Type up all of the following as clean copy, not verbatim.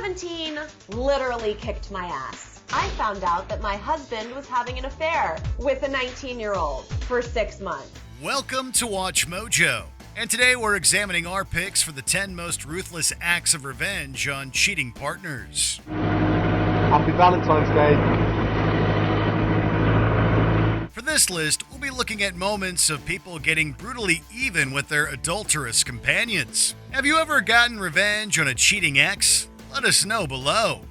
17 literally kicked my ass. I found out that my husband was having an affair with a 19-year-old for 6 months. Welcome to Watch Mojo. And today we're examining our picks for the 10 most ruthless acts of revenge on cheating partners. Happy Valentine's Day. For this list, we'll be looking at moments of people getting brutally even with their adulterous companions. Have you ever gotten revenge on a cheating ex? Let us know below.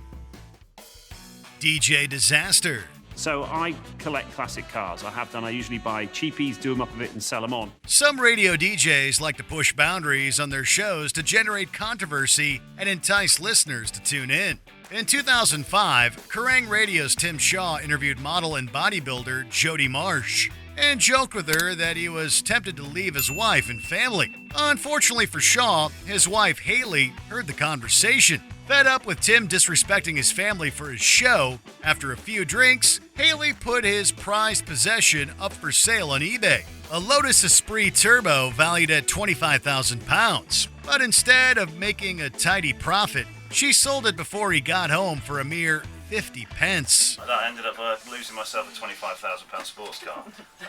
DJ Disaster. So I collect classic cars. I have done. I usually buy cheapies, do them up a bit and sell them on. Some radio DJs like to push boundaries on their shows to generate controversy and entice listeners to tune in. In 2005, Kerrang! Radio's Tim Shaw interviewed model and bodybuilder Jody Marsh and joked with her that he was tempted to leave his wife and family. Unfortunately for Shaw, his wife Haley heard the conversation. Fed up with Tim disrespecting his family for his show, after a few drinks, Haley put his prized possession up for sale on eBay. A Lotus Esprit Turbo valued at £25,000. But instead of making a tidy profit, she sold it before he got home for a mere 50 pence. I ended up losing myself a £25,000 sports car,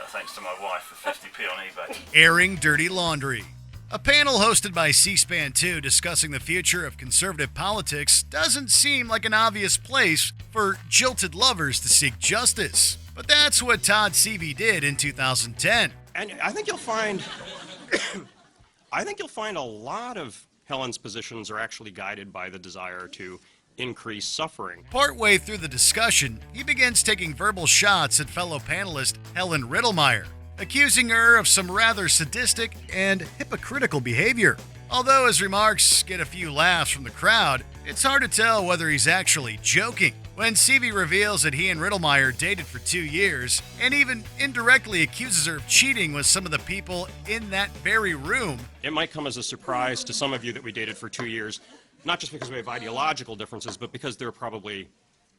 thanks to my wife for 50p on eBay. Airing dirty laundry. A panel hosted by C-SPAN 2 discussing the future of conservative politics doesn't seem like an obvious place for jilted lovers to seek justice. But that's what Todd Seavey did in 2010. And I think you'll find a lot of Helen's positions are actually guided by the desire to increase suffering. Partway through the discussion, he begins taking verbal shots at fellow panelist Helen Riddlemeyer, accusing her of some rather sadistic and hypocritical behavior. Although his remarks get a few laughs from the crowd, it's hard to tell whether he's actually joking. When Seavey reveals that he and Riddlemeyer dated for 2 years, and even indirectly accuses her of cheating with some of the people in that very room. It might come as a surprise to some of you that we dated for 2 years, not just because we have ideological differences, but because there are probably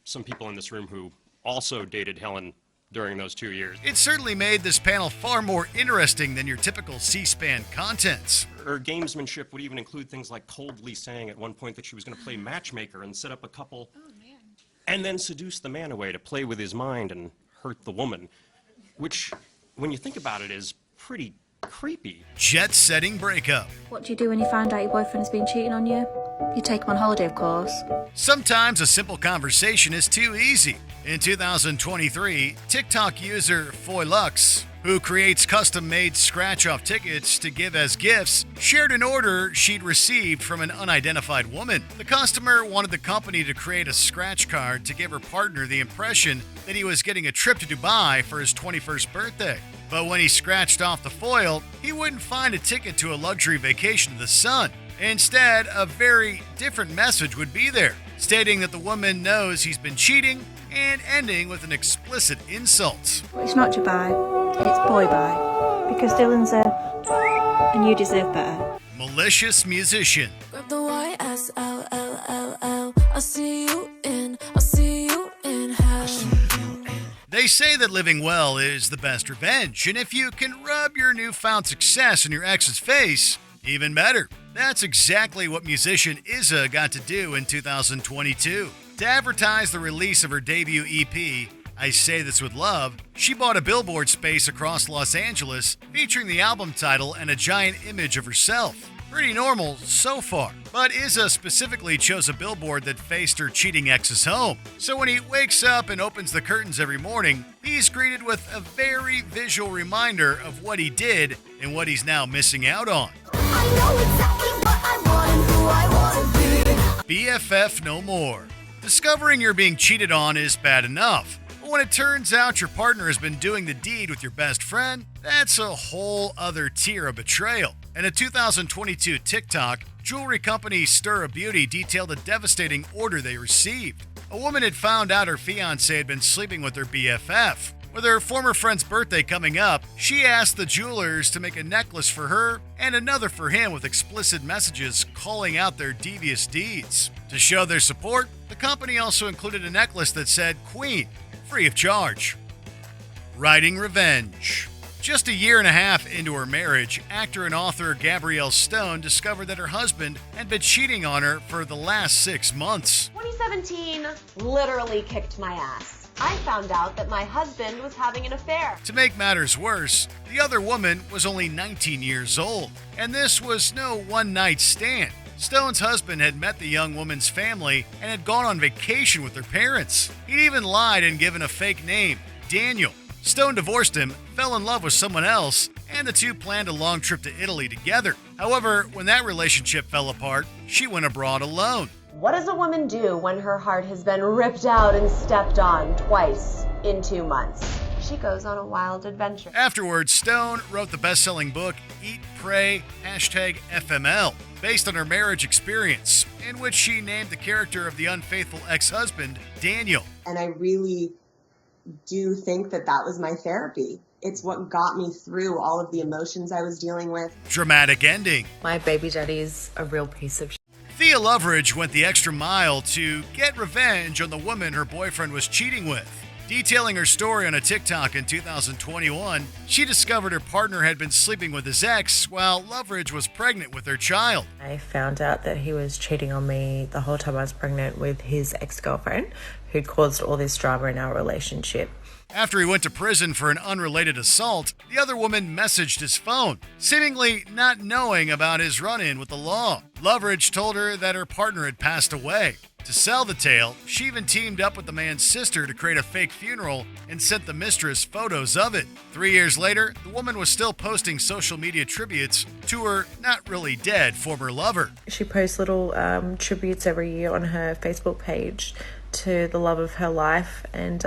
some people in this room who also dated Helen during those 2 years. It certainly made this panel far more interesting than your typical C-SPAN contents. Her gamesmanship would even include things like coldly saying at one point that she was going to play matchmaker and set up a couple, and then seduce the man away to play with his mind and hurt the woman, which, when you think about it, is pretty creepy. Jet Setting Breakup. What do you do when you find out your boyfriend's been cheating on you? You take him on holiday, of course. Sometimes a simple conversation is too easy. In 2023, TikTok user Foylux, who creates custom-made scratch-off tickets to give as gifts, shared an order she'd received from an unidentified woman. The customer wanted the company to create a scratch card to give her partner the impression that he was getting a trip to Dubai for his 21st birthday. But when he scratched off the foil, he wouldn't find a ticket to a luxury vacation to the sun. Instead, a very different message would be there, stating that the woman knows he's been cheating and ending with an explicit insult. It's not Dubai, it's boy bye. Because Dylan's and you deserve better. Malicious musician. Grab the YSLLLL. I'll see you in hell. They say that living well is the best revenge, and if you can rub your newfound success in your ex's face, even better. That's exactly what musician Izza got to do in 2022. To advertise the release of her debut EP, I Say This With Love, she bought a billboard space across Los Angeles featuring the album title and a giant image of herself. Pretty normal so far. But Izza specifically chose a billboard that faced her cheating ex's home. So when he wakes up and opens the curtains every morning, he's greeted with a very visual reminder of what he did and what he's now missing out on. I know exactly what I want and who I want to be. BFF no more. Discovering you're being cheated on is bad enough. But when it turns out your partner has been doing the deed with your best friend, that's a whole other tier of betrayal. In a 2022 TikTok, jewelry company Stir of Beauty detailed a devastating order they received. A woman had found out her fiancé had been sleeping with her BFF. With her former friend's birthday coming up, she asked the jewelers to make a necklace for her and another for him with explicit messages calling out their devious deeds. To show their support, the company also included a necklace that said Queen, free of charge. Writing revenge. Just a year and a half into her marriage, actor and author Gabrielle Stone discovered that her husband had been cheating on her for the last 6 months. 2017 literally kicked my ass. I found out that my husband was having an affair. To make matters worse, the other woman was only 19 years old, and this was no one-night stand. Stone's husband had met the young woman's family and had gone on vacation with their parents. He'd even lied and given a fake name, Daniel. Stone divorced him, fell in love with someone else, and the two planned a long trip to Italy together. However, when that relationship fell apart, she went abroad alone. What does a woman do when her heart has been ripped out and stepped on twice in 2 months? She goes on a wild adventure. Afterwards, Stone wrote the best-selling book Eat, Pray, #FML, based on her marriage experience, in which she named the character of the unfaithful ex-husband, Daniel. And I really do think that that was my therapy. It's what got me through all of the emotions I was dealing with. Dramatic ending. My baby daddy's a real piece of shit. Thea Loveridge went the extra mile to get revenge on the woman her boyfriend was cheating with. Detailing her story on a TikTok in 2021, she discovered her partner had been sleeping with his ex while Loveridge was pregnant with their child. I found out that he was cheating on me the whole time I was pregnant with his ex-girlfriend, who'd caused all this drama in our relationship. After he went to prison for an unrelated assault, the other woman messaged his phone, seemingly not knowing about his run-in with the law. Loveridge told her that her partner had passed away. To sell the tale, she even teamed up with the man's sister to create a fake funeral and sent the mistress photos of it. 3 years later, the woman was still posting social media tributes to her not really dead former lover. She posts little tributes every year on her Facebook page to the love of her life and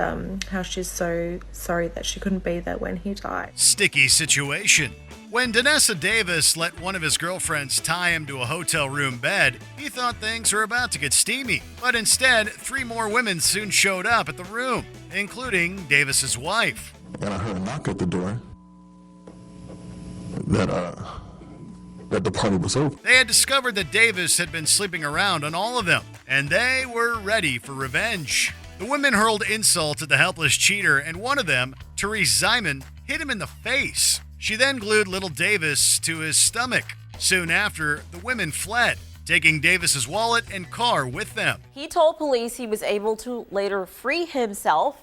how she's so sorry that she couldn't be there when he died. Sticky situation. When Danessa Davis let one of his girlfriends tie him to a hotel room bed, he thought things were about to get steamy. But instead, 3 more women soon showed up at the room, including Davis's wife. And I heard a knock at the door that the party was over. They had discovered that Davis had been sleeping around on all of them, and they were ready for revenge. The women hurled insults at the helpless cheater, and one of them, Therese Zyman, hit him in the face. She then glued little Davis to his stomach. Soon after, the women fled, taking Davis's wallet and car with them. He told police he was able to later free himself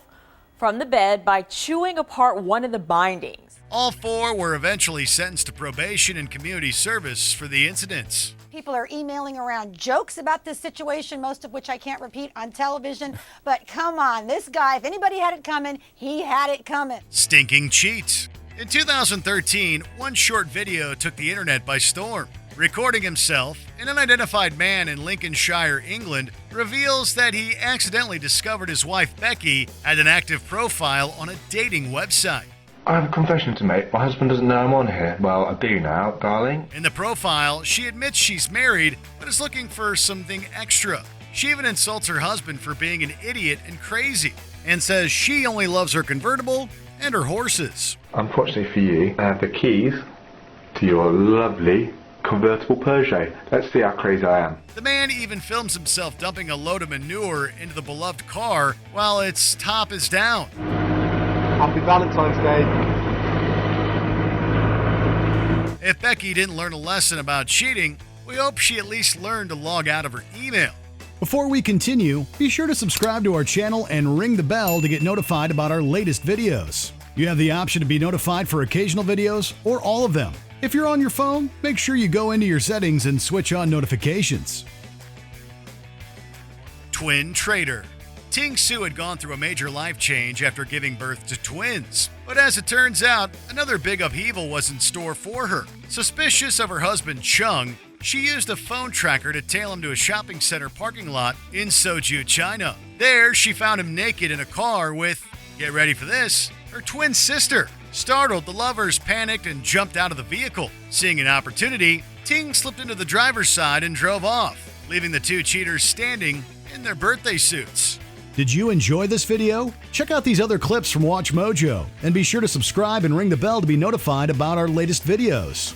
from the bed by chewing apart one of the bindings. All 4 were eventually sentenced to probation and community service for the incidents. People are emailing around jokes about this situation, most of which I can't repeat on television. But come on, this guy, if anybody had it coming, he had it coming. Stinking cheats. In 2013, one short video took the internet by storm. Recording himself, an unidentified man in Lincolnshire, England, reveals that he accidentally discovered his wife Becky had an active profile on a dating website. I have a confession to make. My husband doesn't know I'm on here. Well, I do now, darling. In the profile, she admits she's married, but is looking for something extra. She even insults her husband for being an idiot and crazy, and says she only loves her convertible and her horses. Unfortunately for you, I have the keys to your lovely convertible Peugeot. Let's see how crazy I am. The man even films himself dumping a load of manure into the beloved car while its top is down. Happy Valentine's Day. If Becky didn't learn a lesson about cheating, we hope she at least learned to log out of her email. Before we continue, be sure to subscribe to our channel and ring the bell to get notified about our latest videos. You have the option to be notified for occasional videos or all of them. If you're on your phone, make sure you go into your settings and switch on notifications. Twin Traitor. Ting Su had gone through a major life change after giving birth to twins. But as it turns out, another big upheaval was in store for her. Suspicious of her husband Chung, she used a phone tracker to tail him to a shopping center parking lot in Soju, China. There, she found him naked in a car with, get ready for this, her twin sister. Startled, the lovers panicked and jumped out of the vehicle. Seeing an opportunity, Ting slipped into the driver's side and drove off, leaving the 2 cheaters standing in their birthday suits. Did you enjoy this video? Check out these other clips from WatchMojo and be sure to subscribe and ring the bell to be notified about our latest videos.